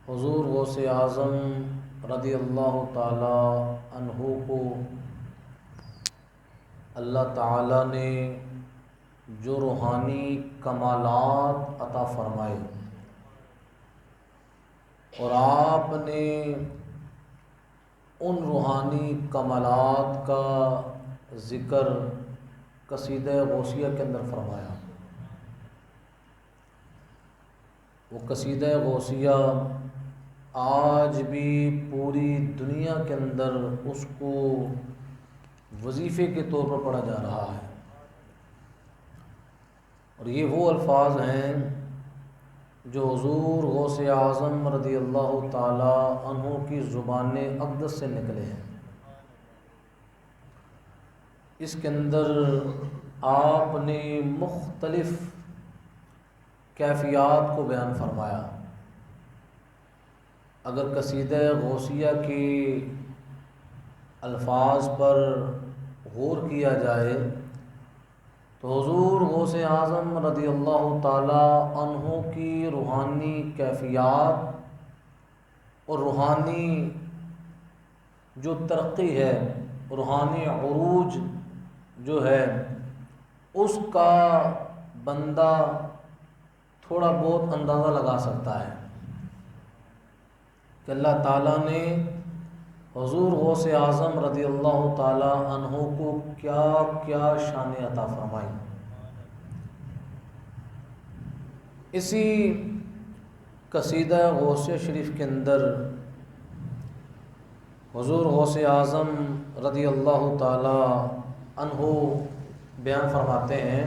حضور غوث اعظم رضی اللہ تعالی عنہ کو اللہ تعالی نے جو روحانی کمالات عطا فرمائے اور آپ نے ان روحانی کمالات کا ذکر قصیدہ غوثیہ کے اندر فرمایا۔ وہ قصیدہ غوثیہ آج بھی پوری دنیا کے اندر اس کو وظیفے کے طور پر پڑھا جا رہا ہے، اور یہ وہ الفاظ ہیں جو حضور غوث اعظم رضی اللہ تعالی عنہ کی زبان اقدس سے نکلے ہیں۔ اس کے اندر آپ نے مختلف کیفیات کو بیان فرمایا۔ اگر قصیدہ غوثیہ کے الفاظ پر غور کیا جائے تو حضور غوث اعظم رضی اللہ تعالی عنہ کی روحانی کیفیات اور روحانی جو ترقی ہے، روحانی عروج جو ہے، اس کا بندہ تھوڑا بہت اندازہ لگا سکتا ہے کہ اللہ تعالیٰ نے حضور غوث اعظم رضی اللہ تعالی عنہ کو کیا کیا شان عطا فرمائی۔ اسی قصیدہ غوثیہ شریف کے اندر حضور غوث اعظم رضی اللہ تعالی عنہ بیان فرماتے ہیں،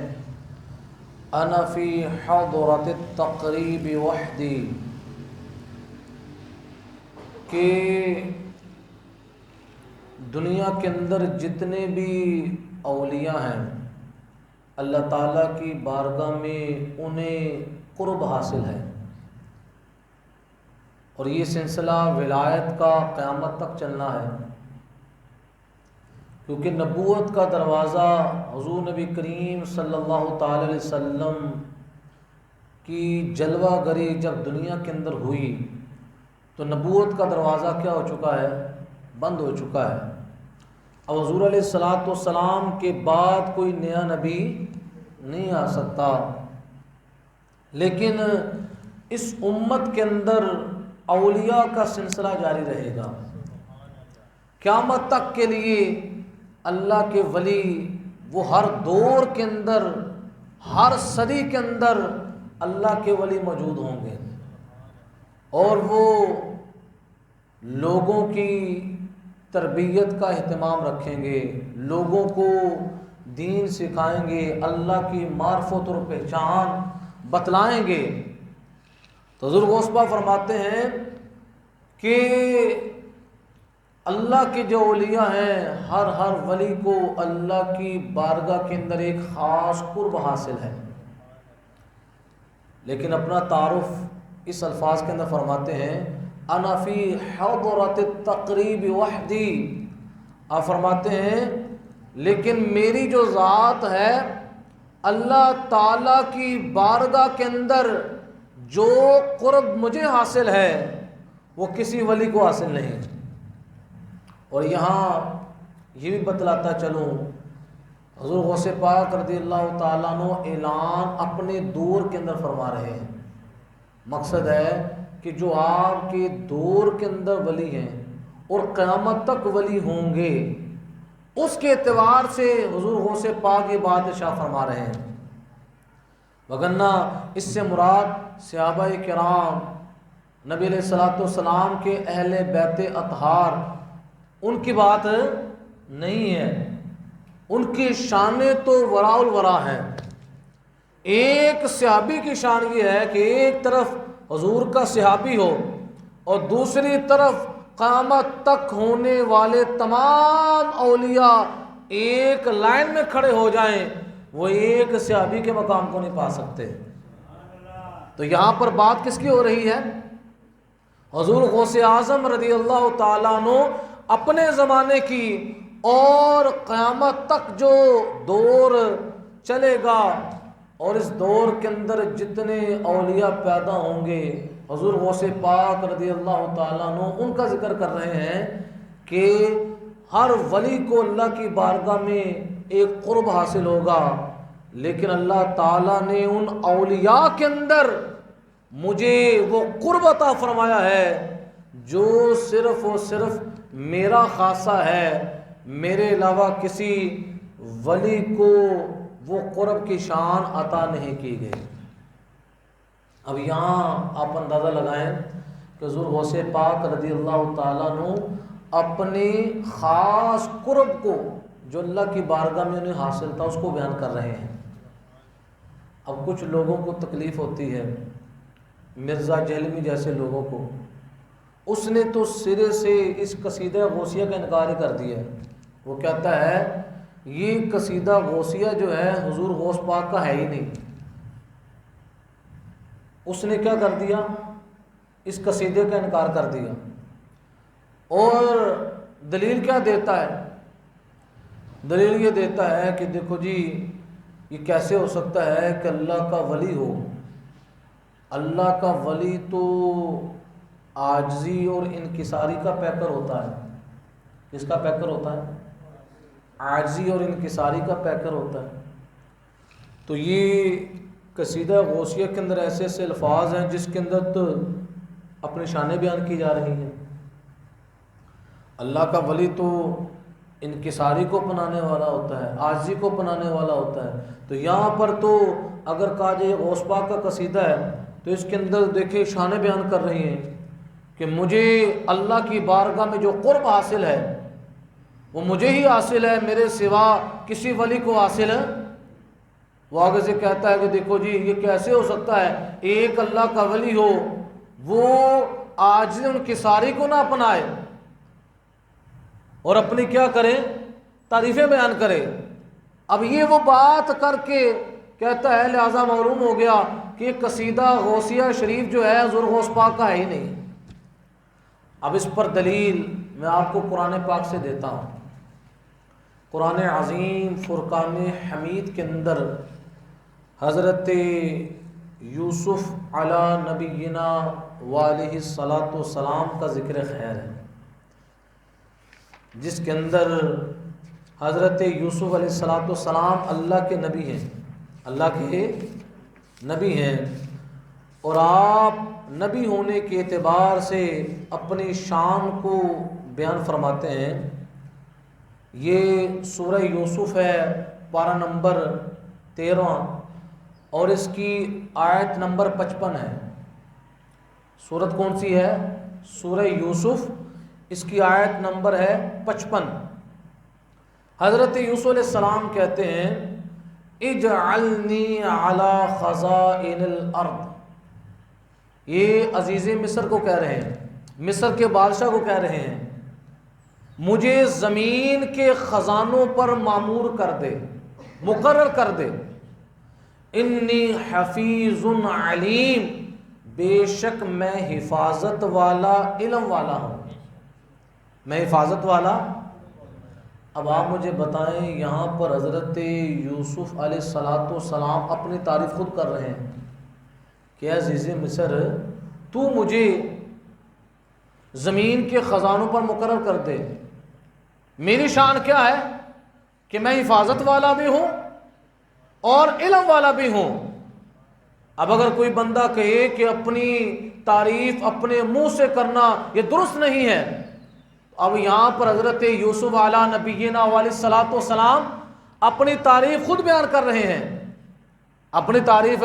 انا فی حضرۃ التقریب وحدی، کہ دنیا کے اندر جتنے بھی اولیاء ہیں اللہ تعالیٰ کی بارگاہ میں انہیں قرب حاصل ہے، اور یہ سلسلہ ولایت کا قیامت تک چلنا ہے، کیونکہ نبوت کا دروازہ حضور نبی کریم صلی اللہ تعالی علیہ وسلم کی جلوہ گری جب دنیا کے اندر ہوئی تو نبوت کا دروازہ کیا ہو چکا ہے؟ بند ہو چکا ہے۔ اب حضور علیہ الصلوۃ والسلام کے بعد کوئی نیا نبی نہیں آ سکتا، لیکن اس امت کے اندر اولیاء کا سلسلہ جاری رہے گا قیامت تک کے لیے۔ اللہ کے ولی وہ ہر دور کے اندر، ہر صدی کے اندر اللہ کے ولی موجود ہوں گے، اور وہ لوگوں کی تربیت کا اہتمام رکھیں گے، لوگوں کو دین سکھائیں گے، اللہ کی معرفت اور پہچان بتلائیں گے۔ تو حضور غوث پاک فرماتے ہیں کہ اللہ کے جو اولیاء ہیں ہر ولی کو اللہ کی بارگاہ کے اندر ایک خاص قرب حاصل ہے، لیکن اپنا تعارف اس الفاظ کے اندر فرماتے ہیں، انا فی حضرۃ التقریب وحدی۔ آپ فرماتے ہیں لیکن میری جو ذات ہے اللہ تعالیٰ کی بارگاہ کے اندر جو قرب مجھے حاصل ہے وہ کسی ولی کو حاصل نہیں۔ اور یہاں یہ بھی بتلاتا چلوں، حضور غوث پاک رضی اللہ تعالیٰ عنہ اعلان اپنے دور کے اندر فرما رہے ہیں۔ مقصد ہے کہ جو آپ کے دور کے اندر ولی ہیں اور قیامت تک ولی ہوں گے، اس کے اعتبار سے حضور غوث پاک یہ بات ارشاد فرما رہے ہیں، وگرنہ اس سے مراد صحابہ کرام، نبی علیہ الصلوۃ والسلام کے اہل بیت اطہار، ان کی بات نہیں ہے۔ ان کی شانیں تو وراء الورا ہیں۔ ایک صحابی کی شان یہ ہے کہ ایک طرف حضور کا صحابی ہو اور دوسری طرف قیامت تک ہونے والے تمام اولیاء ایک لائن میں کھڑے ہو جائیں، وہ ایک صحابی کے مقام کو نہیں پا سکتے۔ تو یہاں پر بات کس کی ہو رہی ہے؟ حضور غوث اعظم رضی اللہ تعالیٰ عنہ اپنے زمانے کی اور قیامت تک جو دور چلے گا، اور اس دور کے اندر جتنے اولیاء پیدا ہوں گے حضور غوث پاک رضی اللہ تعالیٰ عنہ ان کا ذکر کر رہے ہیں کہ ہر ولی کو اللہ کی بارگاہ میں ایک قرب حاصل ہوگا، لیکن اللہ تعالیٰ نے ان اولیاء کے اندر مجھے وہ قرب عطا فرمایا ہے جو صرف اور صرف میرا خاصہ ہے، میرے علاوہ کسی ولی کو وہ قرب کی شان عطا نہیں کی گئی۔ اب یہاں آپ اندازہ لگائیں کہ حضور غوث پاک رضی اللہ تعالیٰ عنہ اپنے خاص قرب کو جو اللہ کی بارگاہ میں انہیں حاصل تھا اس کو بیان کر رہے ہیں۔ اب کچھ لوگوں کو تکلیف ہوتی ہے، مرزا جہلمی جیسے لوگوں کو، اس نے تو سرے سے اس قصیدہ غوثیہ کا انکار ہی کر دیا ہے۔ وہ کہتا ہے یہ قصیدہ غوثیہ جو ہے حضور غوث پاک کا ہے ہی نہیں۔ اس نے کیا کر دیا؟ اس قصیدے کا انکار کر دیا، اور دلیل کیا دیتا ہے؟ دلیل یہ دیتا ہے کہ دیکھو جی یہ کیسے ہو سکتا ہے کہ اللہ کا ولی ہو؟ اللہ کا ولی تو عاجزی اور انکساری کا پیکر ہوتا ہے۔ کس کا پیکر ہوتا ہے؟ عاجزی اور انکساری کا پیکر ہوتا ہے۔ تو یہ قصیدہ غوثیہ کے اندر ایسے ایسے الفاظ ہیں جس کے اندر تو اپنی شانیں بیان کی جا رہی ہیں۔ اللہ کا ولی تو انکساری کو اپنانے والا ہوتا ہے، عاجزی کو اپنانے والا ہوتا ہے۔ تو یہاں پر تو اگر کہا جائے غوث پاک کا قصیدہ ہے تو اس کے اندر دیکھیں شانیں بیان کر رہی ہیں کہ مجھے اللہ کی بارگاہ میں جو قرب حاصل ہے وہ مجھے ہی حاصل ہے، میرے سوا کسی ولی کو حاصل ہے۔ وہ آگے سے کہتا ہے کہ دیکھو جی یہ کیسے ہو سکتا ہے ایک اللہ کا ولی ہو وہ عاجزی انکساری کو نہ اپنائے اور اپنی کیا کرے؟ تعریفیں بیان کرے۔ اب یہ وہ بات کر کے کہتا ہے لہذا معلوم ہو گیا کہ قصیدہ غوثیہ شریف جو ہے حضور غوث پاک کا ہے ہی نہیں۔ اب اس پر دلیل میں آپ کو قرآن پاک سے دیتا ہوں۔ قرآن عظیم فرقان حمید کے اندر حضرت یوسف علی نبینا وعلیہ الصلاۃ والسلام کا ذکر خیر ہے، جس کے اندر حضرت یوسف علیہ الصلاۃ والسلام اللہ کے نبی ہیں، اللہ کے نبی ہیں، اور آپ نبی ہونے کے اعتبار سے اپنی شان کو بیان فرماتے ہیں۔ یہ سورہ یوسف ہے، پارہ نمبر 13 اور اس کی آیت نمبر 55 ہے۔ سورت کون سی ہے؟ سورہ یوسف، اس کی آیت نمبر ہے 55۔ حضرت یوسف علیہ السلام کہتے ہیں اجعلنی علی خزائن الارض۔ یہ عزیز مصر کو کہہ رہے ہیں، مصر کے بادشاہ کو کہہ رہے ہیں مجھے زمین کے خزانوں پر مامور کر دے، مقرر کر دے۔ انی حفیظ علیم، بے شک میں حفاظت والا علم والا ہوں، میں حفاظت والا۔ اب آپ مجھے بتائیں یہاں پر حضرت یوسف علیہ الصلاۃ والسلام اپنی تعریف خود کر رہے ہیں کہ اے عزیز مصر تو مجھے زمین کے خزانوں پر مقرر کر دے، میری شان کیا ہے کہ میں حفاظت والا بھی ہوں اور علم والا بھی ہوں۔ اب اگر کوئی بندہ کہے کہ اپنی تعریف اپنے منہ سے کرنا یہ درست نہیں ہے، اب یہاں پر حضرت یوسف علی نبینا علیہ الصلاۃ والسلام اپنی تعریف خود بیان کر رہے ہیں، اپنی تعریف۔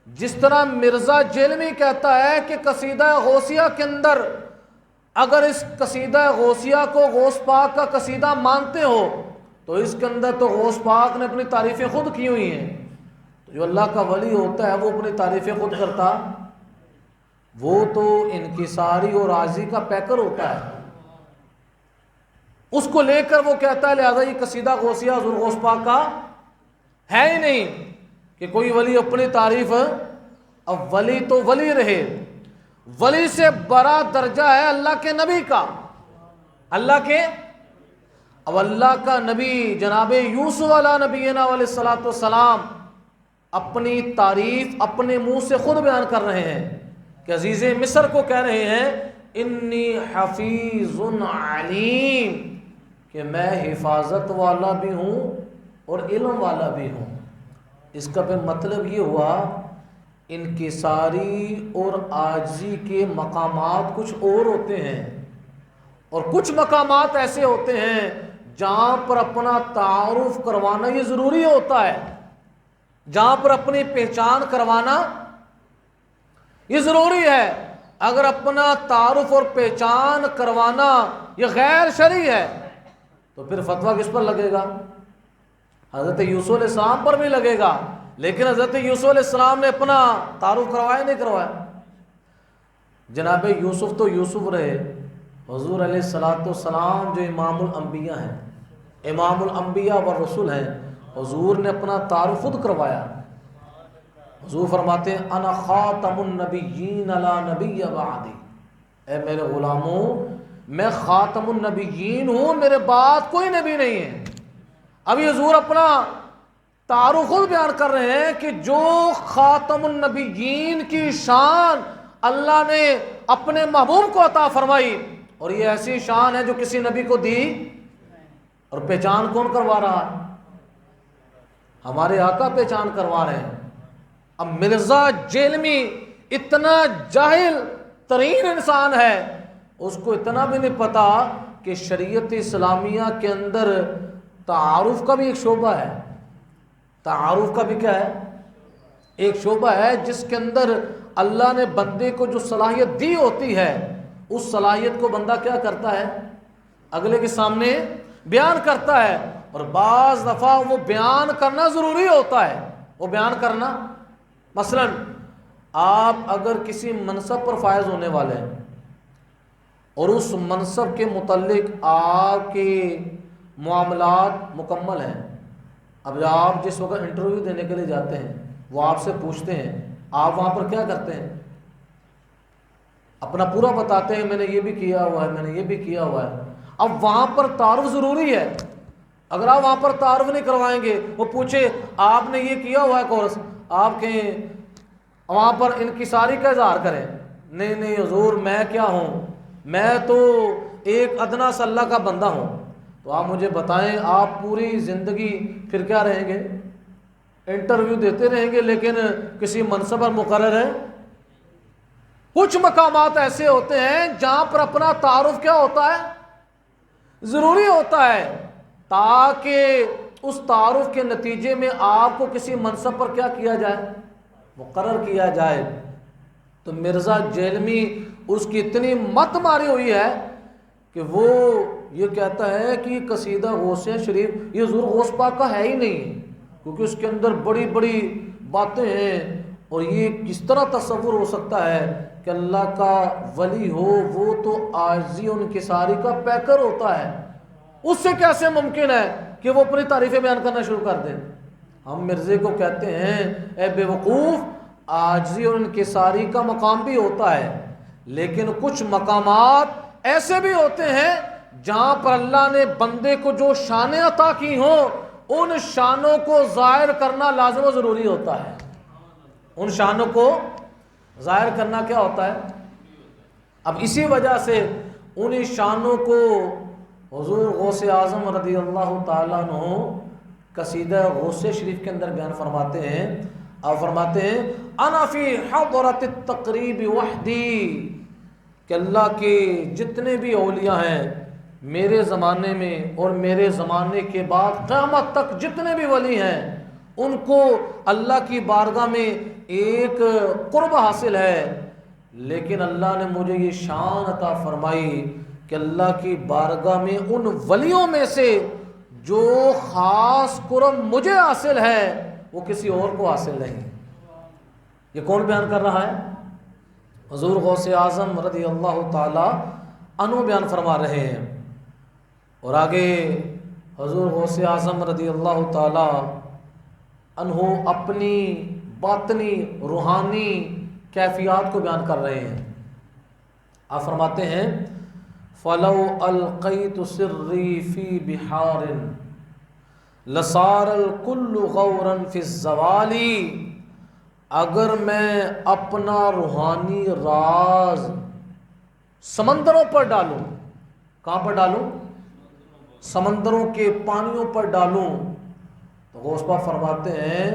جس طرح مرزا جیلمی کہتا ہے کہ قصیدہ غوثیہ کے اندر اگر اس قصیدہ غوثیہ کو غوث پاک کا قصیدہ مانتے ہو تو اس کے اندر تو غوث پاک نے اپنی تعریفیں خود کی ہوئی ہیں۔ تو جو اللہ کا ولی ہوتا ہے وہ اپنی تعریفیں خود کرتا، وہ تو انکساری اور عاجزی کا پیکر ہوتا ہے۔ اس کو لے کر وہ کہتا ہے لہذا یہ قصیدہ غوثیہ حضور غوث پاک کا ہے ہی نہیں کہ کوئی ولی اپنی تعریف۔ اب ولی تو ولی رہے، ولی سے بڑا درجہ ہے اللہ کے نبی کا، اللہ کے۔ اب اللہ کا نبی جناب یوسف علیہ نبینا علیہ الصلاۃ والسلام اپنی تعریف اپنے منہ سے خود بیان کر رہے ہیں کہ عزیز مصر کو کہہ رہے ہیں انی حفیظ علیم، کہ میں حفاظت والا بھی ہوں اور علم والا بھی ہوں۔ اس کا پھر مطلب یہ ہوا انکساری اور عاجزی کے مقامات کچھ اور ہوتے ہیں، اور کچھ مقامات ایسے ہوتے ہیں جہاں پر اپنا تعارف کروانا یہ ضروری ہوتا ہے، جہاں پر اپنی پہچان کروانا یہ ضروری ہے۔ اگر اپنا تعارف اور پہچان کروانا یہ غیر شرعی ہے تو پھر فتویٰ کس پر لگے گا؟ حضرت یوسف علیہ السلام پر بھی لگے گا، لیکن حضرت یوسف علیہ السلام نے اپنا تعارف کروایا نہیں کروایا؟ جناب یوسف تو یوسف رہے، حضور علیہ السلام جو امام الانبیاء ہیں، امام الانبیاء والرسل ہیں، حضور نے اپنا تعارف خود کروایا۔ حضور فرماتے ہیں انا خاتم النبیین لا نبی بعدی، اے میرے غلاموں میں خاتم النبیین ہوں، میرے بعد کوئی نبی نہیں ہے۔ ابھی حضور اپنا تعارف خود بیان کر رہے ہیں کہ جو خاتم النبیین کی شان اللہ نے اپنے محبوب کو عطا فرمائی، اور یہ ایسی شان ہے جو کسی نبی کو دی، اور پہچان کون کروا رہا ہے؟ ہمارے آقا پہچان کروا رہے ہیں۔ اب مرزا جیلمی اتنا جاہل ترین انسان ہے، اس کو اتنا بھی نہیں پتا کہ شریعت اسلامیہ کے اندر تعارف کا بھی ایک شعبہ ہے۔ تعارف کا بھی کیا ہے؟ ایک شعبہ ہے جس کے اندر اللہ نے بندے کو جو صلاحیت دی ہوتی ہے، اس صلاحیت کو بندہ کیا کرتا ہے؟ اگلے کے سامنے بیان کرتا ہے، اور بعض دفعہ وہ بیان کرنا ضروری ہوتا ہے۔ وہ بیان کرنا، مثلا آپ اگر کسی منصب پر فائز ہونے والے ہیں اور اس منصب کے متعلق آپ کے معاملات مکمل ہیں، اب آپ جس وقت انٹرویو دینے کے لیے جاتے ہیں وہ آپ سے پوچھتے ہیں، آپ وہاں پر کیا کرتے ہیں؟ اپنا پورا بتاتے ہیں، میں نے یہ بھی کیا ہوا ہے، میں نے یہ بھی کیا ہوا ہے۔ اب وہاں پر تعارف ضروری ہے۔ اگر آپ وہاں پر تعارف نہیں کروائیں گے، وہ پوچھے آپ نے یہ کیا ہوا ہے کورس، آپ کہیں وہاں پر انکساری کا اظہار کریں، نہیں نہیں حضور میں کیا ہوں، میں تو ایک ادنا سا اللہ کا بندہ ہوں۔ تو آپ مجھے بتائیں، آپ پوری زندگی پھر کیا رہیں گے؟ انٹرویو دیتے رہیں گے، لیکن کسی منصب پر مقرر ہے؟ کچھ مقامات ایسے ہوتے ہیں جہاں پر اپنا تعارف کیا ہوتا ہے؟ ضروری ہوتا ہے، تاکہ اس تعارف کے نتیجے میں آپ کو کسی منصب پر کیا کیا جائے؟ مقرر کیا جائے۔ تو مرزا جیلمی اس کی اتنی مت ماری ہوئی ہے کہ وہ یہ کہتا ہے کہ یہ قصیدہ غوث شریف یہ حضور غوث پاک کا ہے ہی نہیں، کیونکہ اس کے اندر بڑی بڑی باتیں ہیں، اور یہ کس طرح تصور ہو سکتا ہے کہ اللہ کا ولی ہو، وہ تو عاجزی و انکساری کا پیکر ہوتا ہے، اس سے کیسے ممکن ہے کہ وہ اپنی تعریفیں بیان کرنا شروع کر دے؟ ہم مرزے کو کہتے ہیں اے بے وقوف، عاجزی اور انکساری کا مقام بھی ہوتا ہے، لیکن کچھ مقامات ایسے بھی ہوتے ہیں جہاں پر اللہ نے بندے کو جو شانیں عطا کی ہوں، ان شانوں کو ظاہر کرنا لازم و ضروری ہوتا ہے۔ ان شانوں کو ظاہر کرنا کیا ہوتا ہے؟ اب اسی وجہ سے انہی شانوں کو حضور غوث اعظم رضی اللہ تعالیٰ عنہ قصیدہ غوث شریف کے اندر بیان فرماتے ہیں، آپ فرماتے ہیں انا فی حضرت التقریب وحدی، کہ اللہ کے جتنے بھی اولیاء ہیں میرے زمانے میں اور میرے زمانے کے بعد قیامت تک جتنے بھی ولی ہیں، ان کو اللہ کی بارگاہ میں ایک قرب حاصل ہے، لیکن اللہ نے مجھے یہ شان عطا فرمائی کہ اللہ کی بارگاہ میں ان ولیوں میں سے جو خاص قرب مجھے حاصل ہے وہ کسی اور کو حاصل نہیں۔ یہ کون بیان کر رہا ہے؟ حضور غوث اعظم رضی اللہ تعالی عنہ بیان فرما رہے ہیں، اور آگے حضور غوث اعظم رضی اللہ تعالی عنہ اپنی باطنی روحانی کیفیات کو بیان کر رہے ہیں۔ آپ فرماتے ہیں فَلَوْ أَلْقَيْتُ سِرِّي فِي بِحَارٍ لَصَارَ الْكُلُّ غَوْرًا فِي الزَّوَالِ اگر میں اپنا روحانی راز سمندروں پر ڈالوں، کہاں پر ڈالوں؟ سمندروں کے پانیوں پر ڈالوں، تو غوث پاک فرماتے ہیں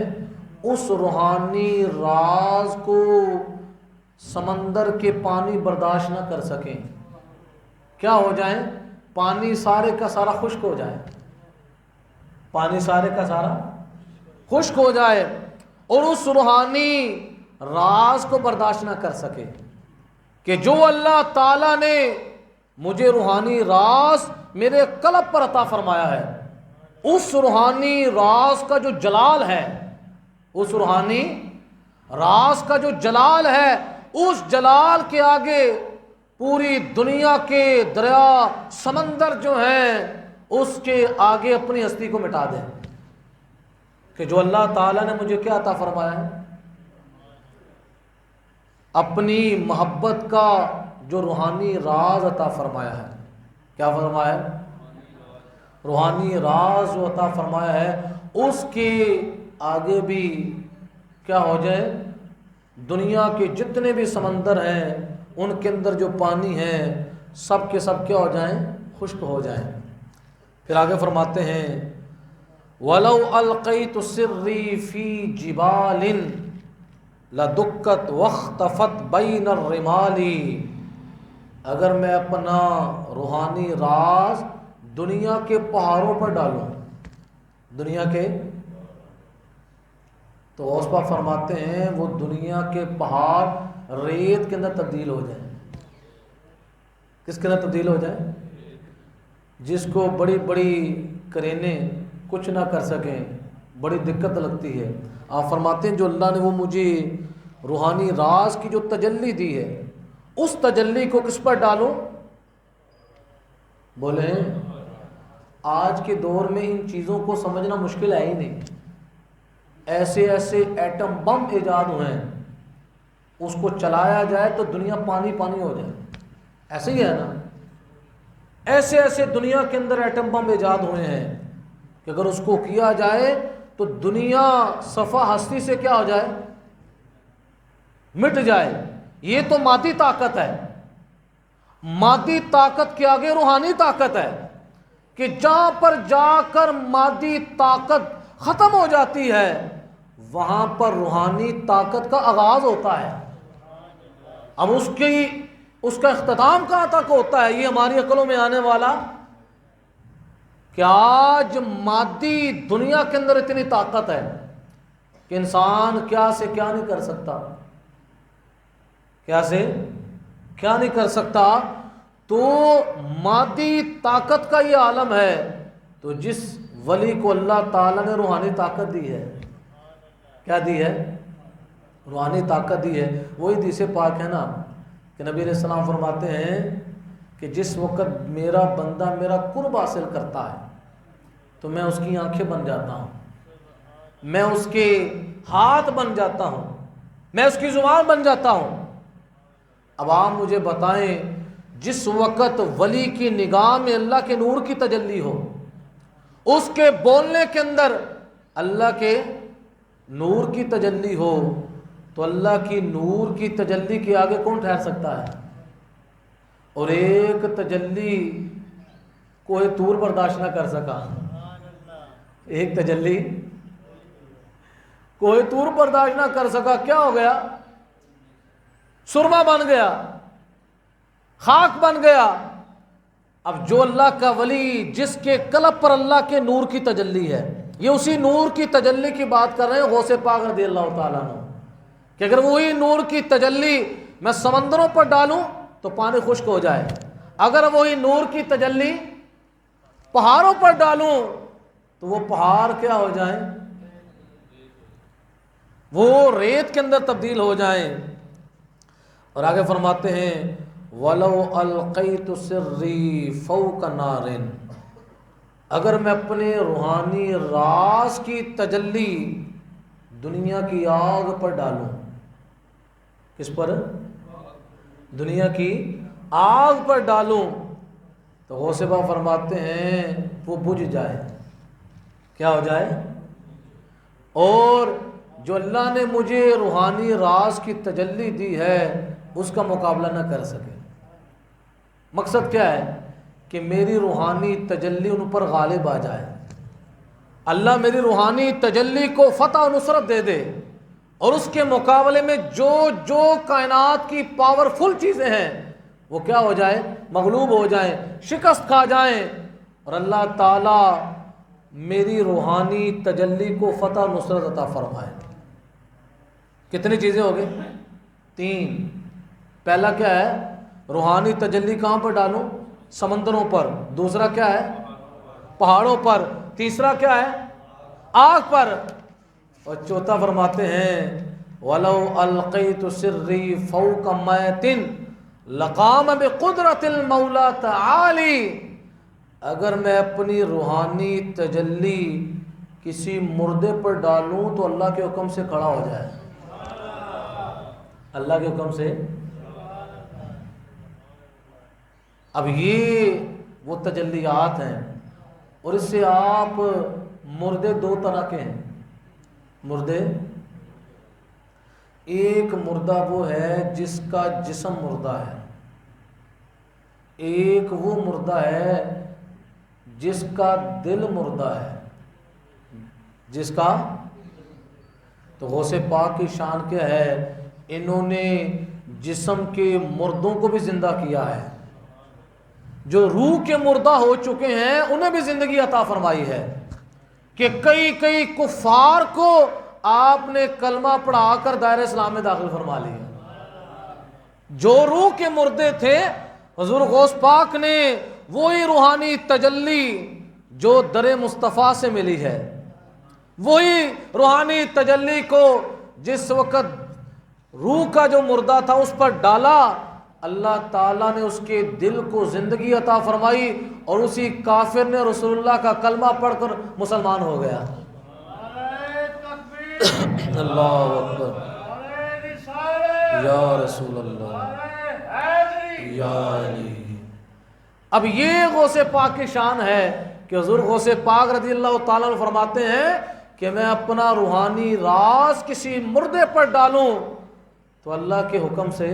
اس روحانی راز کو سمندر کے پانی برداشت نہ کر سکیں، کیا ہو جائیں؟ پانی سارے کا سارا خشک ہو جائے، پانی سارے کا سارا خشک ہو جائے، اور اس روحانی راز کو برداشت نہ کر سکے کہ جو اللہ تعالیٰ نے مجھے روحانی راز میرے قلب پر عطا فرمایا ہے، اس روحانی راز کا جو جلال ہے، اس روحانی راز کا جو جلال ہے، اس جلال کے آگے پوری دنیا کے دریا سمندر جو ہیں اس کے آگے اپنی ہستی کو مٹا دیں کہ جو اللہ تعالیٰ نے مجھے کیا عطا فرمایا ہے؟ اپنی محبت کا جو روحانی راز عطا فرمایا ہے۔ کیا فرمایا ہے؟ روحانی راز جو عطا فرمایا ہے، اس کے آگے بھی کیا ہو جائے؟ دنیا کے جتنے بھی سمندر ہیں ان کے اندر جو پانی ہے سب کے سب کیا ہو جائیں؟ خشک ہو جائیں۔ پھر آگے فرماتے ہیں وَلَوْ أَلْقَيْتُ سِرِّي فِي جِبَالٍ لَدُكَّتْ وَاخْتَفَتْ بَيْنَ الرِّمَالِ، اگر میں اپنا روحانی راز دنیا کے پہاڑوں پر ڈالوں، دنیا کے، تو غوث پاک فرماتے ہیں وہ دنیا کے پہاڑ ریت کے اندر تبدیل ہو جائیں۔ کس کے اندر تبدیل ہو جائیں؟ جس کو بڑی بڑی کرینے کچھ نہ کر سکیں، بڑی دقت لگتی ہے۔ آپ فرماتے ہیں جو اللہ نے وہ مجھے روحانی راز کی جو تجلی دی ہے، اس تجلی کو کس پر ڈالوں؟ بولیں آج کے دور میں ان چیزوں کو سمجھنا مشکل ہے ہی نہیں، ایسے ایسے ایٹم بم ایجاد ہوئے ہیں، اس کو چلایا جائے تو دنیا پانی پانی ہو جائے، ایسے ہی ہے نا؟ ایسے ایسے دنیا کے اندر ایٹم بم ایجاد ہوئے ہیں کہ اگر اس کو کیا جائے تو دنیا صفحہ ہستی سے کیا ہو جائے؟ مٹ جائے۔ یہ تو مادی طاقت ہے، مادی طاقت کے آگے روحانی طاقت ہے کہ جہاں پر جا کر مادی طاقت ختم ہو جاتی ہے وہاں پر روحانی طاقت کا آغاز ہوتا ہے۔ اب اس کا اختتام کہاں تک ہوتا ہے؟ یہ ہماری عقلوں میں آنے والا کہ آج مادی دنیا کے اندر اتنی طاقت ہے کہ انسان کیا سے کیا نہیں کر سکتا، کیا سے کیا نہیں کر سکتا۔ تو مادی طاقت کا یہ عالم ہے، تو جس ولی کو اللہ تعالیٰ نے روحانی طاقت دی ہے، کیا دی ہے؟ روحانی طاقت دی ہے۔ وہی حدیث پاک ہے نا کہ نبی علیہ السلام فرماتے ہیں کہ جس وقت میرا بندہ میرا قرب حاصل کرتا ہے تو میں اس کی آنکھیں بن جاتا ہوں، میں اس کے ہاتھ بن جاتا ہوں، میں اس کی زبان بن جاتا ہوں۔ اب آپ مجھے بتائیں جس وقت ولی کی نگاہ میں اللہ کے نور کی تجلی ہو، اس کے بولنے کے اندر اللہ کے نور کی تجلی ہو، تو اللہ کی نور کی تجلی کے آگے کون ٹھہر سکتا ہے؟ اور ایک تجلی کوئی طور برداشت نہ کر سکا، ایک تجلی کوئی طور برداشت نہ کر سکا، کیا ہو گیا؟ سرما بن گیا، خاک بن گیا۔ اب جو اللہ کا ولی جس کے قلب پر اللہ کے نور کی تجلی ہے، یہ اسی نور کی تجلی کی بات کر رہے ہیں غوث پاک رضی اللہ تعالیٰ عنہ، کہ اگر وہی نور کی تجلی میں سمندروں پر ڈالوں تو پانی خشک ہو جائے، اگر وہی نور کی تجلی پہاڑوں پر ڈالوں تو وہ پہاڑ کیا ہو جائیں؟ وہ ریت کے اندر تبدیل ہو جائیں۔ اور آگے فرماتے ہیں وَلَوْ أَلْقَيْتُ سِرِّي فَوْقَ نَارٍ، اگر میں اپنے روحانی راز کی تجلی دنیا کی آگ پر ڈالوں، کس پر؟ دنیا کی آگ پر ڈالوں، تو غوث پاک فرماتے ہیں وہ بجھ جائے، کیا ہو جائے؟ اور جو اللہ نے مجھے روحانی راز کی تجلی دی ہے اس کا مقابلہ نہ کر سکے۔ مقصد کیا ہے کہ میری روحانی تجلی ان پر غالب آ جائے، اللہ میری روحانی تجلی کو فتح و نصرت دے دے، اور اس کے مقابلے میں جو کائنات کی پاورفل چیزیں ہیں وہ کیا ہو جائے، مغلوب ہو جائیں، شکست کھا جائیں، اور اللہ تعالیٰ میری روحانی تجلی کو فتح و نصرت عطا فرمائے۔ کتنی چیزیں ہو گئی؟ 3۔ پہلا کیا ہے؟ روحانی تجلی کہاں پر ڈالوں؟ سمندروں پر۔ دوسرا کیا ہے؟ پہاڑوں پر۔ تیسرا کیا ہے؟ آگ پر۔ اور چوتھا فرماتے ہیں وَلَوْ أَلْقَيْتُ سِرِّي فَوْقَ مَيْتٍ لَقَامَ بِقُدْرَةِ الْمَوْلَى تَعَالِي، اگر میں اپنی روحانی تجلی کسی مردے پر ڈالوں تو اللہ کے حکم سے کھڑا ہو جائے، اللہ کے حکم سے۔ اب یہ وہ تجلیات ہیں، اور اس سے آپ مردے 2 طرح کے ہیں۔ مردے، ایک مردہ وہ ہے جس کا جسم مردہ ہے، ایک وہ مردہ ہے جس کا دل مردہ ہے، جس کا۔ تو غوث پاک کی شان کیا ہے؟ انہوں نے جسم کے مردوں کو بھی زندہ کیا ہے، جو روح کے مردہ ہو چکے ہیں انہیں بھی زندگی عطا فرمائی ہے، کہ کئی کفار کو آپ نے کلمہ پڑھا کر دائرہ اسلام میں داخل فرما لیا۔ جو روح کے مردے تھے حضور غوث پاک نے وہی روحانی تجلی جو در مصطفیٰ سے ملی ہے، وہی روحانی تجلی کو جس وقت روح کا جو مردہ تھا اس پر ڈالا، اللہ تعالیٰ نے اس کے دل کو زندگی عطا فرمائی، اور اسی کافر نے رسول اللہ کا کلمہ پڑھ کر مسلمان ہو گیا۔ اللہ اکبر، یا رسول اللہ، یا علی۔ اب یہ غوث پاک کی شان ہے کہ حضور غوث پاک رضی اللہ تعالیٰ عنہ فرماتے ہیں کہ میں اپنا روحانی راز کسی مردے پر ڈالوں تو اللہ کے حکم سے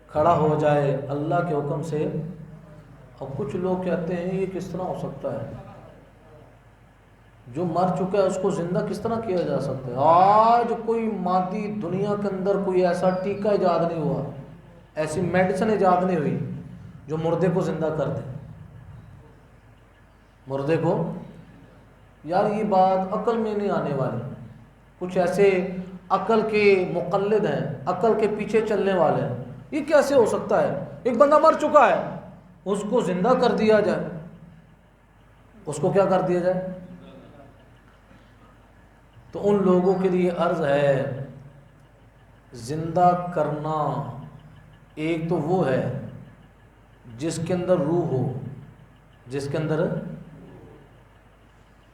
کھڑا ہو جائے، اللہ کے حکم سے۔ اب کچھ لوگ کہتے ہیں یہ کس طرح ہو سکتا ہے، جو مر چکا ہے اس کو زندہ کس طرح کیا جا سکتا ہے؟ آج کوئی مادی دنیا کے اندر کوئی ایسا ٹیکہ ایجاد نہیں ہوا، ایسی میڈیسن ایجاد نہیں ہوئی جو مردے کو زندہ کر دے۔ مردے کو، یار یہ بات عقل میں نہیں آنے والی۔ کچھ ایسے عقل کے مقلد ہیں، عقل کے پیچھے چلنے والے ہیں، یہ کیسے ہو سکتا ہے؟ ایک بندہ مر چکا ہے اس کو زندہ کر دیا جائے، اس کو کیا کر دیا جائے؟ تو ان لوگوں کے لیے عرض ہے، زندہ کرنا ایک تو وہ ہے جس کے اندر روح ہو، جس کے اندر،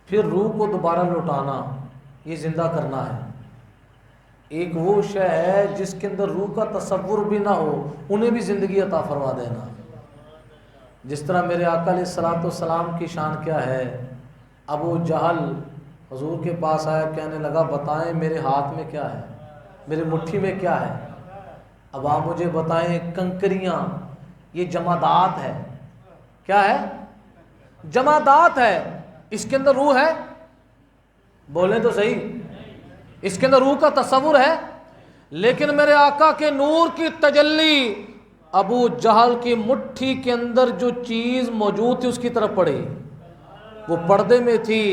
پھر روح کو دوبارہ لوٹانا، یہ زندہ کرنا ہے۔ ایک وہ شے ہے جس کے اندر روح کا تصور بھی نہ ہو، انہیں بھی زندگی عطا فرما دینا۔ جس طرح میرے آقا علیہ الصلوۃ والسلام کی شان کیا ہے، ابو جہل حضور کے پاس آیا، کہنے لگا بتائیں میرے ہاتھ میں کیا ہے، میری مٹھی میں کیا ہے؟ اب آپ مجھے بتائیں، کنکریاں یہ جمادات ہے، کیا ہے؟ جمادات ہے، اس کے اندر روح ہے؟ بولیں تو صحیح، اس کے اندر روح کا تصور ہے؟ لیکن میرے آقا کے نور کی تجلی ابو جہل کی مٹھی کے اندر جو چیز موجود تھی اس کی طرف پڑی، وہ پردے میں تھی،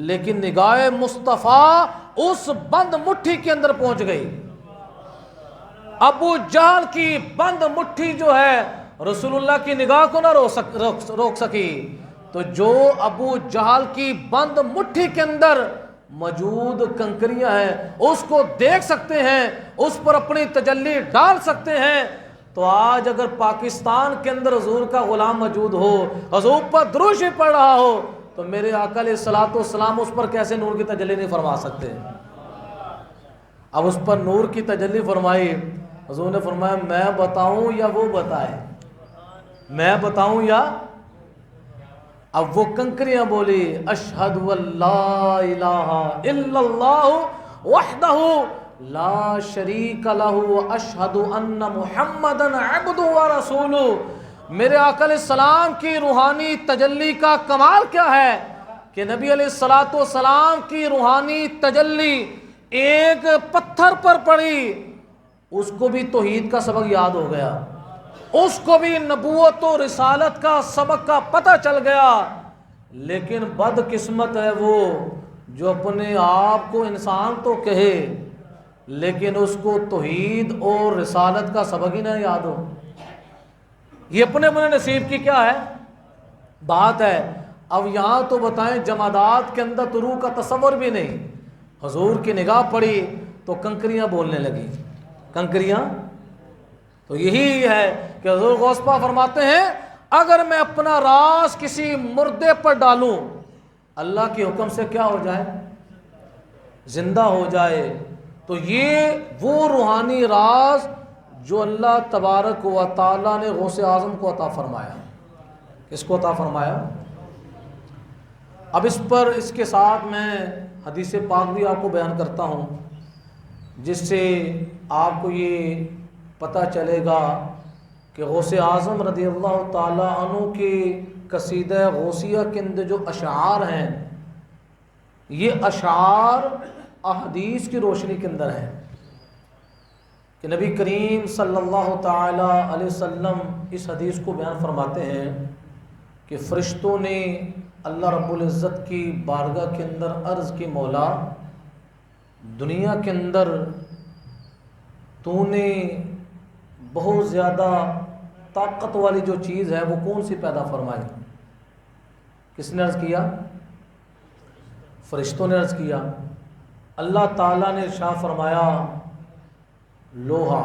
لیکن نگاہ مصطفیٰ اس بند مٹھی کے اندر پہنچ گئی۔ ابو جہل کی بند مٹھی جو ہے رسول اللہ کی نگاہ کو نہ روک سکی، تو جو ابو جہل کی بند مٹھی کے اندر موجود کنکریاں ہیں اس کو دیکھ سکتے ہیں، اس پر اپنی تجلی ڈال سکتے ہیں، تو آج اگر پاکستان کے اندر حضور کا غلام موجود ہو، حضور پر درود شریف پڑھ رہا ہو، تو میرے آقا علیہ الصلوۃ والسلام اس پر کیسے نور کی تجلی نہیں فرما سکتے؟ اب اس پر نور کی تجلی فرمائی، حضور نے فرمایا میں بتاؤں یا وہ بتائے؟ میں بتاؤں یا؟ اب وہ کنکریاں بولی اشہد واللہ الہ الا اللہ وحدہ لا شریک لہ اشہد ان محمدا عبدہ ورسولہ۔ میرے آقا علیہ السلام کی روحانی تجلی کا کمال کیا ہے کہ نبی علیہ السلام کی روحانی تجلی ایک پتھر پر پڑی، اس کو بھی توحید کا سبق یاد ہو گیا، اس کو بھی نبوت و رسالت کا سبق کا پتہ چل گیا۔ لیکن بدقسمت ہے وہ جو اپنے آپ کو انسان تو کہے لیکن اس کو توحید اور رسالت کا سبق ہی نہ یاد ہو۔ یہ اپنے نصیب کی کیا ہے بات ہے۔ اب یہاں تو بتائیں جمادات کے اندر تو روح کا تصور بھی نہیں، حضور کی نگاہ پڑی تو کنکریاں بولنے لگی، کنکریاں۔ تو یہی ہے کہ حضور غوث پاک فرماتے ہیں اگر میں اپنا راز کسی مردے پر ڈالوں اللہ کے حکم سے کیا ہو جائے، زندہ ہو جائے۔ تو یہ وہ روحانی راز جو اللہ تبارک و تعالیٰ نے غوث اعظم کو عطا فرمایا۔ کس کو عطا فرمایا؟ اب اس کے ساتھ میں حدیث پاک بھی آپ کو بیان کرتا ہوں جس سے آپ کو یہ پتہ چلے گا کہ غوث اعظم رضی اللہ تعالیٰ عنہ کے قصیدہ غوثیہ کے اندر جو اشعار ہیں یہ اشعار احادیث کی روشنی کے اندر ہیں کہ نبی کریم صلی اللہ تعالیٰ علیہ وسلم اس حدیث کو بیان فرماتے ہیں کہ فرشتوں نے اللہ رب العزت کی بارگاہ کے اندر عرض کی مولا دنیا کے اندر تو نے بہت زیادہ طاقت والی جو چیز ہے وہ کون سی پیدا فرمائی؟ کس نے عرض کیا؟ فرشتوں نے عرض کیا۔ اللہ تعالیٰ نے ارشاد فرمایا لوہا۔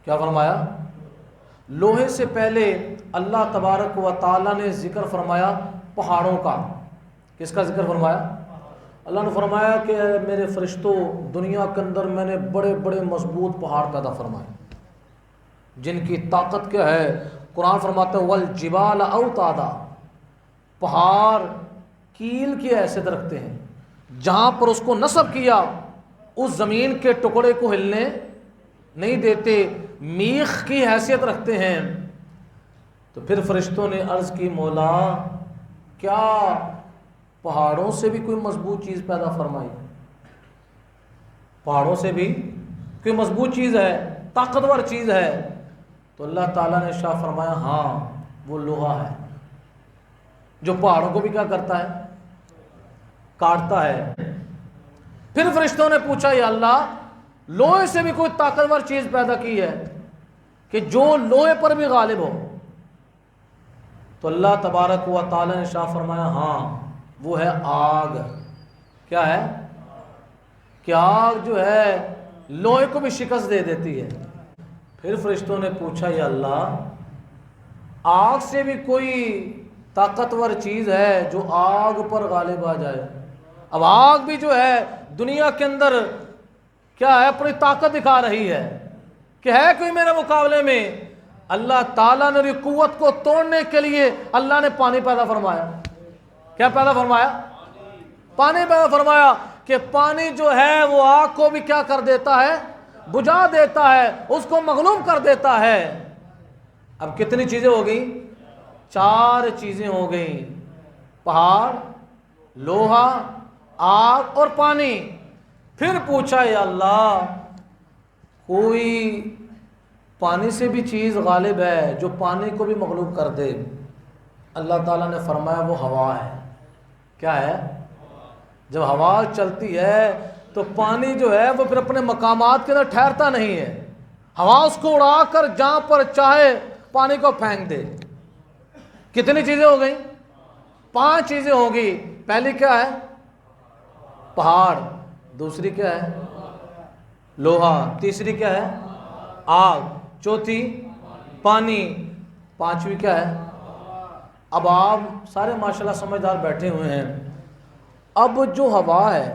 کیا فرمایا؟ لوہے سے پہلے اللہ تبارک و تعالیٰ نے ذکر فرمایا پہاڑوں کا۔ کس کا ذکر فرمایا؟ اللہ نے فرمایا کہ میرے فرشتوں دنیا کے اندر میں نے بڑے بڑے مضبوط پہاڑ پیدا فرمائے جن کی طاقت کیا ہے۔ قرآن فرماتا ہے والجبال اوتادا، پہاڑ کیل کی حیثیت رکھتے ہیں، جہاں پر اس کو نصب کیا اس زمین کے ٹکڑے کو ہلنے نہیں دیتے، میخ کی حیثیت رکھتے ہیں۔ تو پھر فرشتوں نے عرض کی مولا کیا پہاڑوں سے بھی کوئی مضبوط چیز پیدا فرمائی؟ پہاڑوں سے بھی کوئی مضبوط چیز ہے، طاقتور چیز ہے؟ تو اللہ تعالیٰ نے ارشاد فرمایا ہاں وہ لوہا ہے جو پہاڑوں کو بھی کیا کرتا ہے، کاٹتا ہے۔ پھر فرشتوں نے پوچھا یا اللہ لوہے سے بھی کوئی طاقتور چیز پیدا کی ہے کہ جو لوہے پر بھی غالب ہو؟ تو اللہ تبارک و تعالیٰ نے ارشاد فرمایا ہاں وہ ہے آگ۔ کیا ہے؟ کہ آگ جو ہے لوہے کو بھی شکست دے دیتی ہے۔ پھر فرشتوں نے پوچھا یا اللہ آگ سے بھی کوئی طاقتور چیز ہے جو آگ پر غالب آ جائے؟ اب آگ بھی جو ہے دنیا کے اندر کیا ہے اپنی طاقت دکھا رہی ہے کہ ہے کوئی میرے مقابلے میں؟ اللہ تعالیٰ نے قوت کو توڑنے کے لیے اللہ نے پانی پیدا فرمایا۔ کیا پیدا فرمایا؟ پانی پیدا فرمایا کہ پانی جو ہے وہ آگ کو بھی کیا کر دیتا ہے، بجھا دیتا ہے، اس کو مغلوب کر دیتا ہے۔ اب کتنی چیزیں ہو گئیں؟ 4 چیزیں ہو گئیں، پہاڑ، لوہا، آگ اور پانی۔ پھر پوچھا یا اللہ کوئی پانی سے بھی چیز غالب ہے جو پانی کو بھی مغلوب کر دے؟ اللہ تعالیٰ نے فرمایا وہ ہوا ہے۔ کیا ہے؟ جب ہوا چلتی ہے تو پانی جو ہے وہ پھر اپنے مقامات کے اندر ٹھہرتا نہیں ہے، ہوا اس کو اڑا کر جہاں پر چاہے پانی کو پھینک دے۔ کتنی چیزیں ہو گئیں؟ 5 چیزیں ہو گئی۔ پہلی کیا ہے؟ پہاڑ۔ دوسری کیا ہے؟ لوہا۔ تیسری کیا ہے؟ آگ۔ چوتھی پانی۔ 5ویں کیا ہے؟ اب آپ سارے ماشاءاللہ سمجھدار بیٹھے ہوئے ہیں۔ اب جو ہوا ہے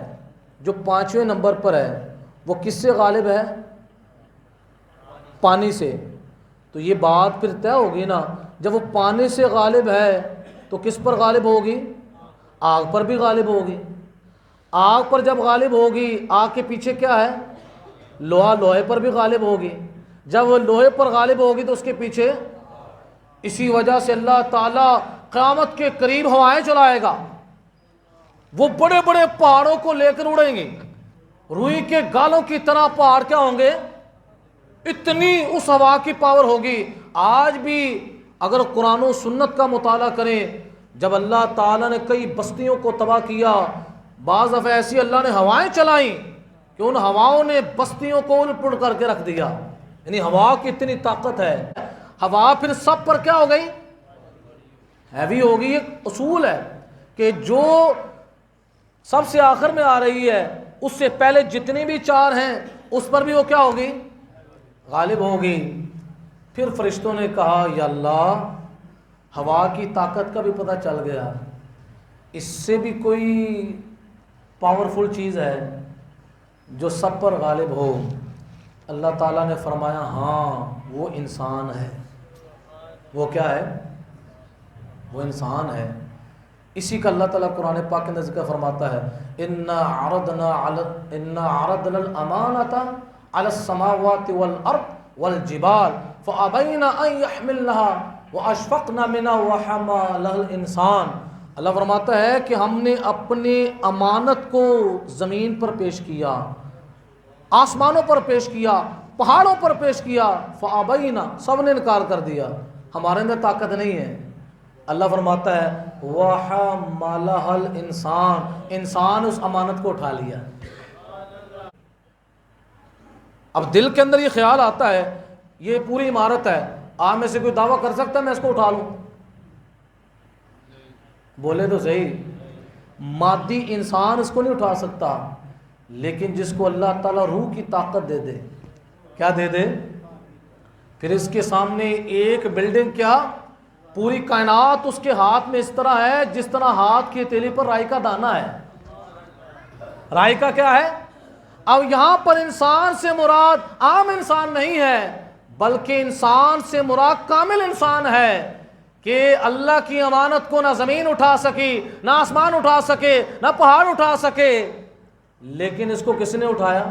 جو 5ویں نمبر پر ہے وہ کس سے غالب ہے؟ پانی سے۔ تو یہ بات پھر طے ہوگی نا، جب وہ پانی سے غالب ہے تو کس پر غالب ہوگی؟ آگ پر بھی غالب ہوگی۔ آگ پر جب غالب ہوگی، آگ کے پیچھے کیا ہے؟ لوہا، لوہے پر بھی غالب ہوگی، جب وہ لوہے پر غالب ہوگی تو اس کے پیچھے، اسی وجہ سے اللہ تعالیٰ قیامت کے قریب ہوائیں چلائے گا، وہ بڑے بڑے پہاڑوں کو لے کر اڑیں گے، روئی کے گالوں کی طرح پہاڑ کیا ہوں گے، اتنی اس ہوا کی پاور ہوگی۔ آج بھی اگر قرآن و سنت کا مطالعہ کریں، جب اللہ تعالیٰ نے کئی بستیوں کو تباہ کیا، بعض دفعہ ایسی اللہ نے ہوائیں چلائیں کہ ان ہواؤں نے بستیوں کو الٹ پلٹ کر کے رکھ دیا، یعنی ہوا کی اتنی طاقت ہے۔ ہوا پھر سب پر کیا ہو گئی؟ ہیوی ہو گئی۔ ایک اصول ہے کہ جو سب سے آخر میں آ رہی ہے اس سے پہلے جتنی بھی چار ہیں اس پر بھی وہ کیا ہوگی؟ غالب ہوگی۔ پھر فرشتوں نے کہا یا اللہ، ہوا کی طاقت کا بھی پتہ چل گیا، اس سے بھی کوئی پاورفل چیز ہے جو سب پر غالب ہو؟ اللہ تعالیٰ نے فرمایا ہاں، وہ انسان ہے۔ وہ کیا ہے؟ وہ انسان ہے۔ اسی کا اللہ تعالیٰ قرآن پاک کے اندر ذکر فرماتا ہے اِنَّا عَرَضْنَا الْأَمَانَةَ عَلَى السَّمَاوَاتِ وَالْأَرْضِ وَالْجِبَالِ فَأَبَيْنَ أَن يَحْمِلْنَهَا وَأَشْفَقْنَ مِنْهَا وَحَمَلَهَا الْإِنسَانُ۔ اللہ فرماتا ہے کہ ہم نے اپنی امانت کو زمین پر پیش کیا، آسمانوں پر پیش کیا، پہاڑوں پر پیش کیا، فَأَبَيْنَ، سب نے انکار کر دیا، ہمارے اندر طاقت نہیں ہے۔ اللہ فرماتا ہے وَحَمَلَهَا الْإِنسَانُ، انسان اس امانت کو اٹھا لیا۔ اب دل کے اندر یہ خیال آتا ہے یہ پوری عمارت ہے، آپ میں سے کوئی دعویٰ کر سکتا ہے میں اس کو اٹھا لوں؟ بولے تو صحیح، مادی انسان اس کو نہیں اٹھا سکتا، لیکن جس کو اللہ تعالیٰ روح کی طاقت دے دے، کیا دے دے، پھر اس کے سامنے ایک بلڈنگ کیا، پوری کائنات اس کے ہاتھ میں اس طرح ہے جس طرح ہاتھ کی ہتھیلی پر رائی کا دانہ ہے۔ رائی کا کیا ہے؟ اب یہاں پر انسان سے مراد عام انسان نہیں ہے، بلکہ انسان سے مراد کامل انسان ہے کہ اللہ کی امانت کو نہ زمین اٹھا سکی، نہ آسمان اٹھا سکے، نہ پہاڑ اٹھا سکے، لیکن اس کو کس نے اٹھایا؟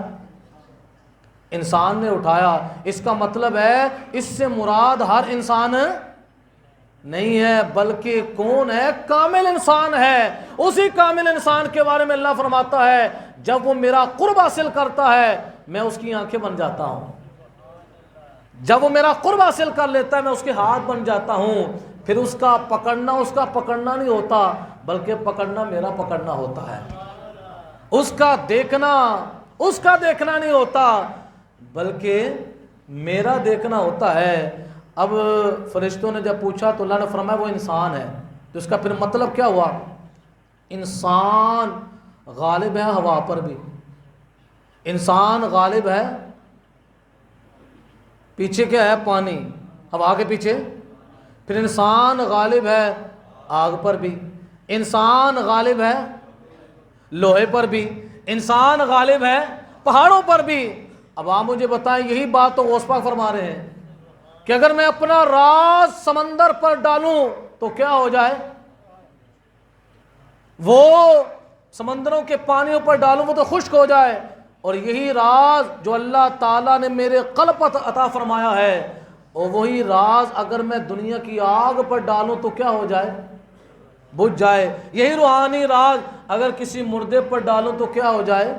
انسان نے اٹھایا۔ اس کا مطلب ہے اس سے مراد ہر انسان نہیں ہے، بلکہ کون ہے؟ کامل انسان ہے۔ اسی کامل انسان کے بارے میں اللہ فرماتا ہے جب وہ میرا قرب حاصل کرتا ہے میں اس کی آنکھیں بن جاتا ہوں، جب وہ میرا قرب حاصل کر لیتا ہے میں اس کے ہاتھ بن جاتا ہوں، پھر اس کا پکڑنا نہیں ہوتا بلکہ پکڑنا میرا پکڑنا ہوتا ہے، اس کا دیکھنا نہیں ہوتا بلکہ میرا دیکھنا ہوتا ہے۔ اب فرشتوں نے جب پوچھا تو اللہ نے فرمایا وہ انسان ہے، تو اس کا پھر مطلب کیا ہوا؟ انسان غالب ہے ہوا پر بھی، انسان غالب ہے، پیچھے کیا ہے؟ پانی، ہوا کے پیچھے، پھر انسان غالب ہے آگ پر بھی، انسان غالب ہے لوہے پر بھی، انسان غالب ہے پہاڑوں پر بھی۔ اب آپ مجھے بتائیں، یہی بات تو غوث پاک فرما رہے ہیں کہ اگر میں اپنا راز سمندر پر ڈالوں تو کیا ہو جائے؟ وہ سمندروں کے پانیوں پر ڈالوں وہ تو خشک ہو جائے، اور یہی راز جو اللہ تعالیٰ نے میرے قلب عطا فرمایا ہے، اور وہی راز اگر میں دنیا کی آگ پر ڈالوں تو کیا ہو جائے؟ بجھ جائے۔ یہی روحانی راز اگر کسی مردے پر ڈالوں تو کیا ہو جائے؟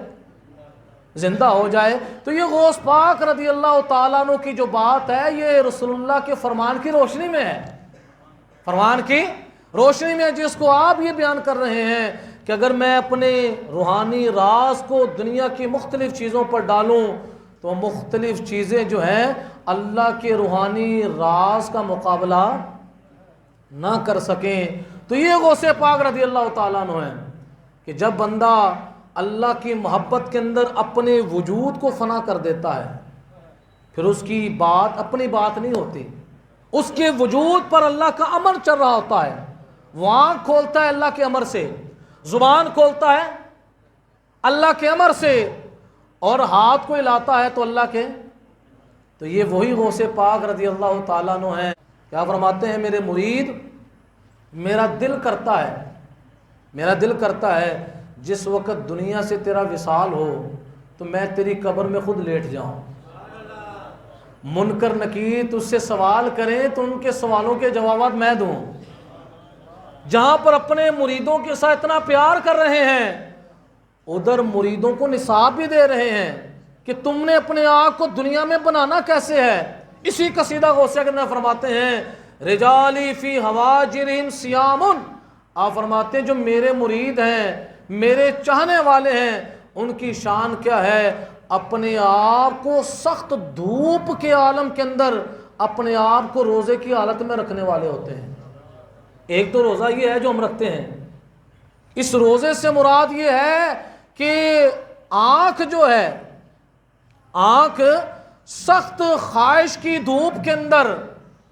زندہ ہو جائے۔ تو یہ غوث پاک رضی اللہ تعالیٰ عنہ کی جو بات ہے یہ رسول اللہ کے فرمان کی روشنی میں ہے، فرمان کی روشنی میں، جس کو آپ یہ بیان کر رہے ہیں کہ اگر میں اپنے روحانی راز کو دنیا کی مختلف چیزوں پر ڈالوں تو مختلف چیزیں جو ہیں اللہ کے روحانی راز کا مقابلہ نہ کر سکیں۔ تو یہ غوث پاک رضی اللہ تعالیٰ عنہ ہیں کہ جب بندہ اللہ کی محبت کے اندر اپنے وجود کو فنا کر دیتا ہے پھر اس کی بات اپنی بات نہیں ہوتی، اس کے وجود پر اللہ کا امر چل رہا ہوتا ہے۔ وہ آنکھ کھولتا ہے اللہ کے امر سے، زبان کھولتا ہے اللہ کے امر سے، اور ہاتھ کو ہلاتا ہے تو اللہ کے۔ تو یہ وہی غوث پاک رضی اللہ تعالیٰ عنہ ہیں۔ کیا فرماتے ہیں؟ میرے مرید، میرا دل کرتا ہے جس وقت دنیا سے تیرا وصال ہو تو میں تیری قبر میں خود لیٹ جاؤں، منکر نکیر تجھ سے سوال کریں تو ان کے سوالوں کے جوابات میں دوں۔ جہاں پر اپنے مریدوں کے ساتھ اتنا پیار کر رہے ہیں، ادھر مریدوں کو نصاب بھی دے رہے ہیں کہ تم نے اپنے آپ کو دنیا میں بنانا کیسے ہے۔ اسی قصیدہ غوثیہ کے اندر فرماتے ہیں رجالی فی ہواجرہم سیام، آپ فرماتے ہیں جو میرے مرید ہیں، میرے چاہنے والے ہیں، ان کی شان کیا ہے، اپنے آپ کو سخت دھوپ کے عالم کے اندر اپنے آپ کو روزے کی حالت میں رکھنے والے ہوتے ہیں۔ ایک تو روزہ یہ ہے جو ہم رکھتے ہیں، اس روزے سے مراد یہ ہے کہ آنکھ جو ہے، آنکھ سخت خواہش کی دھوپ کے اندر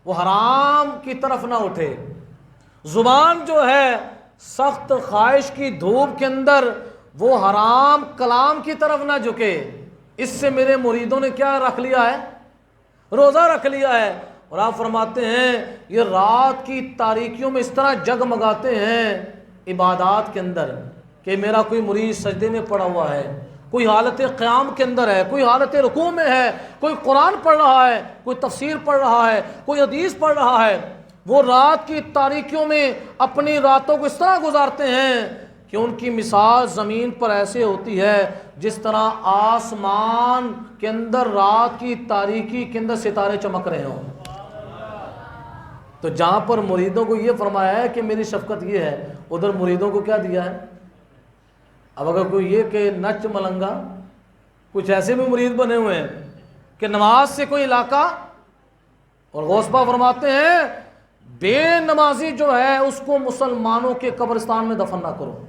وہ حرام کی طرف نہ اٹھے، زبان جو ہے سخت خواہش کی دھوپ کے اندر وہ حرام کلام کی طرف نہ جھکے۔ اس سے میرے مریدوں نے کیا رکھ لیا ہے، روزہ رکھ لیا ہے۔ اور آپ فرماتے ہیں یہ رات کی تاریکیوں میں اس طرح جگمگاتے ہیں عبادات کے اندر کہ میرا کوئی مرید سجدے میں پڑا ہوا ہے، کوئی حالت قیام کے اندر ہے، کوئی حالت رکوع میں ہے، کوئی قرآن پڑھ رہا ہے، کوئی تفسیر پڑھ رہا ہے، کوئی حدیث پڑھ رہا ہے۔ وہ رات کی تاریکیوں میں اپنی راتوں کو اس طرح گزارتے ہیں کہ ان کی مثال زمین پر ایسے ہوتی ہے جس طرح آسمان کے اندر رات کی تاریکی کے اندر ستارے چمک رہے ہوں۔ تو جہاں پر مریدوں کو یہ فرمایا ہے کہ میری شفقت یہ ہے، ادھر مریدوں کو کیا دیا ہے۔ اب اگر کوئی یہ کہ نچ ملنگا، کچھ ایسے بھی مرید بنے ہوئے ہیں کہ نماز سے کوئی علاقہ، اور غوث پاک فرماتے ہیں بے نمازی جو ہے اس کو مسلمانوں کے قبرستان میں دفن نہ کرو۔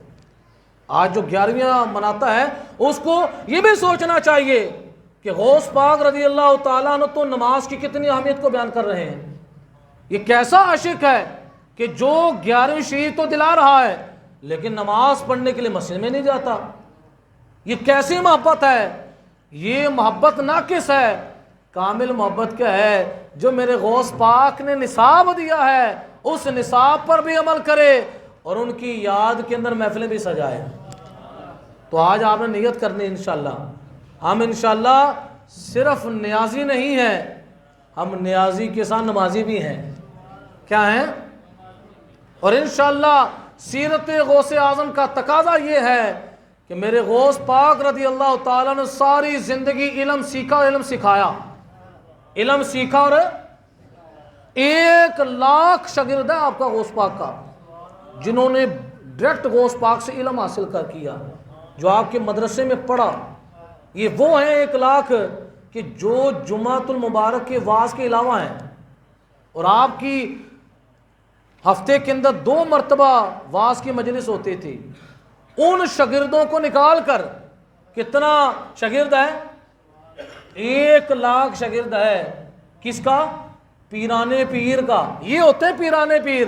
آج جو 11ویں مناتا ہے اس کو یہ بھی سوچنا چاہیے کہ غوث پاک رضی اللہ تعالیٰ عنہ تو نماز کی کتنی اہمیت کو بیان کر رہے ہیں۔ یہ کیسا عاشق ہے کہ جو 11ویں شہید تو دلا رہا ہے لیکن نماز پڑھنے کے لیے مسجد میں نہیں جاتا۔ یہ کیسی محبت ہے، یہ محبت ناقص ہے۔ کامل محبت کیا ہے، جو میرے غوث پاک نے نصاب دیا ہے اس نصاب پر بھی عمل کرے اور ان کی یاد کے اندر محفلیں بھی سجائے۔ تو آج آپ نے نیت کرنی انشاءاللہ، ہم انشاءاللہ صرف نیازی نہیں ہیں، ہم نیازی کے ساتھ نمازی بھی ہیں۔ کیا ہیں؟ اور انشاءاللہ سیرت غوث اعظم کا تقاضا یہ ہے کہ میرے غوث پاک رضی اللہ تعالیٰ نے ساری زندگی علم سیکھا اور علم سکھایا، علم سیکھا، اور 1,00,000 شاگرد ہے آپ کا غوث پاک کا جنہوں نے ڈائریکٹ غوث پاک سے علم حاصل کیا، جو آپ کے مدرسے میں پڑھا۔ یہ وہ ہیں 1,00,000 کہ جو جمعۃ المبارک کے وعظ کے علاوہ ہیں، اور آپ کی ہفتے کے اندر 2 مرتبہ وعظ کی مجلس ہوتی تھی۔ ان شاگردوں کو نکال کر کتنا شاگرد ہے، 1,00,000 شاگرد ہے۔ کس کا؟ پیرانے پیر کا۔ یہ ہوتے ہیں پیرانے پیر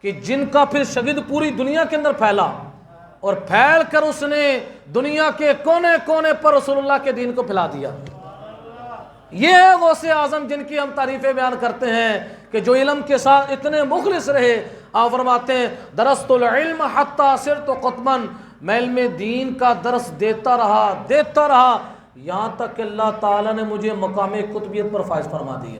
کہ جن کا پھر شاگرد پوری دنیا کے اندر پھیلا، اور پھیل کر اس نے دنیا کے کونے کونے پر رسول اللہ کے دین کو پھیلا دیا۔ یہ ہے غوث اعظم جن کی ہم تعریفیں بیان کرتے ہیں کہ جو علم کے ساتھ اتنے مخلص رہے۔ آپ فرماتے ہیں درست العلم حتی صرت قطبا، میں علم دین کا درس دیتا رہا یہاں تک کہ اللہ تعالیٰ نے مجھے مقام قطبیت پر فائز فرما دیا۔